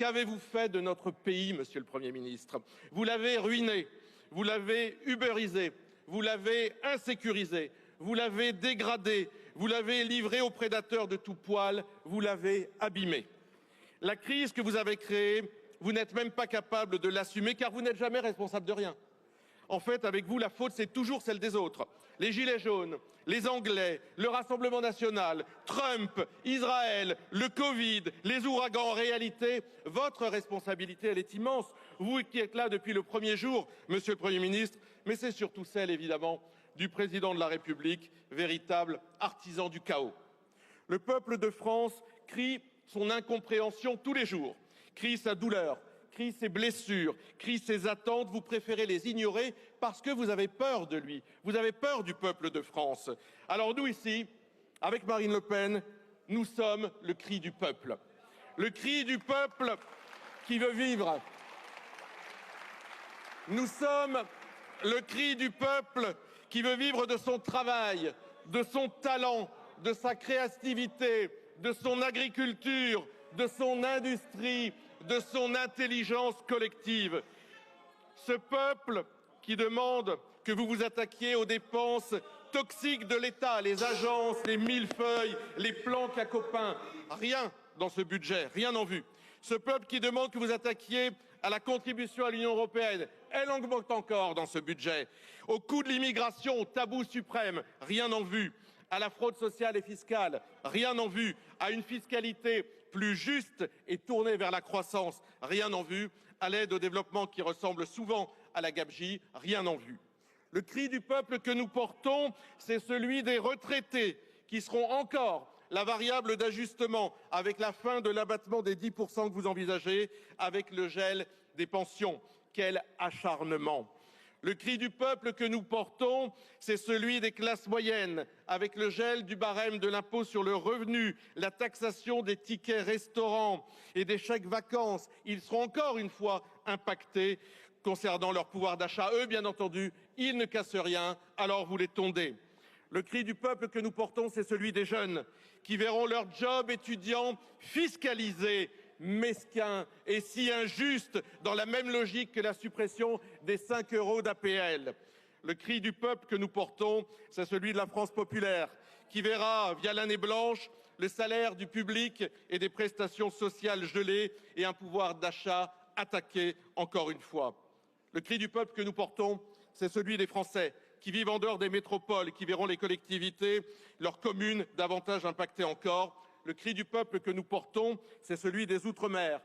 Qu'avez-vous fait de notre pays, monsieur le Premier ministre? Vous l'avez ruiné, vous l'avez ubérisé, vous l'avez insécurisé, vous l'avez dégradé, vous l'avez livré aux prédateurs de tout poil, vous l'avez abîmé. La crise que vous avez créée, vous n'êtes même pas capable de l'assumer car vous n'êtes jamais responsable de rien. En fait, avec vous, la faute, c'est toujours celle des autres. Les Gilets jaunes, les Anglais, le Rassemblement national, Trump, Israël, le Covid, les ouragans. En réalité, votre responsabilité, elle est immense. Vous qui êtes là depuis le premier jour, monsieur le Premier ministre, mais c'est surtout celle, évidemment, du président de la République, véritable artisan du chaos. Le peuple de France crie son incompréhension tous les jours, crie sa douleur, crie ses blessures, crie ses attentes. Vous préférez les ignorer parce que vous avez peur de lui. Vous avez peur du peuple de France. Alors nous, ici, avec Marine Le Pen, nous sommes le cri du peuple. Le cri du peuple qui veut vivre. Nous sommes le cri du peuple qui veut vivre de son travail, de son talent, de sa créativité, de son agriculture, de son industrie, de son intelligence collective. Ce peuple qui demande que vous vous attaquiez aux dépenses toxiques de l'État, les agences, les millefeuilles, les plans cacopins. Rien dans ce budget, rien en vue. Ce peuple qui demande que vous attaquiez à la contribution à l'Union européenne, elle augmente encore dans ce budget. Au coût de l'immigration, au tabou suprême, rien en vue. À la fraude sociale et fiscale, rien en vue. À une fiscalité plus juste et tournée vers la croissance, rien en vue. À l'aide au développement qui ressemble souvent à la gabegie, rien en vue. Le cri du peuple que nous portons, c'est celui des retraités qui seront encore la variable d'ajustement avec la fin de l'abattement des 10% que vous envisagez, avec le gel des pensions. Quel acharnement! Le cri du peuple que nous portons, c'est celui des classes moyennes, avec le gel du barème de l'impôt sur le revenu, la taxation des tickets restaurants et des chèques vacances. Ils seront encore une fois impactés concernant leur pouvoir d'achat. Eux, bien entendu, ils ne cassent rien, alors vous les tondez. Le cri du peuple que nous portons, c'est celui des jeunes qui verront leur job étudiant fiscalisé, mesquin et si injuste dans la même logique que la suppression des 5 € d'APL. Le cri du peuple que nous portons, c'est celui de la France populaire qui verra, via l'année blanche, le salaire du public et des prestations sociales gelées et un pouvoir d'achat attaqué encore une fois. Le cri du peuple que nous portons, c'est celui des Français qui vivent en dehors des métropoles, qui verront les collectivités, leurs communes davantage impactées encore. Le cri du peuple que nous portons, c'est celui des Outre-mer,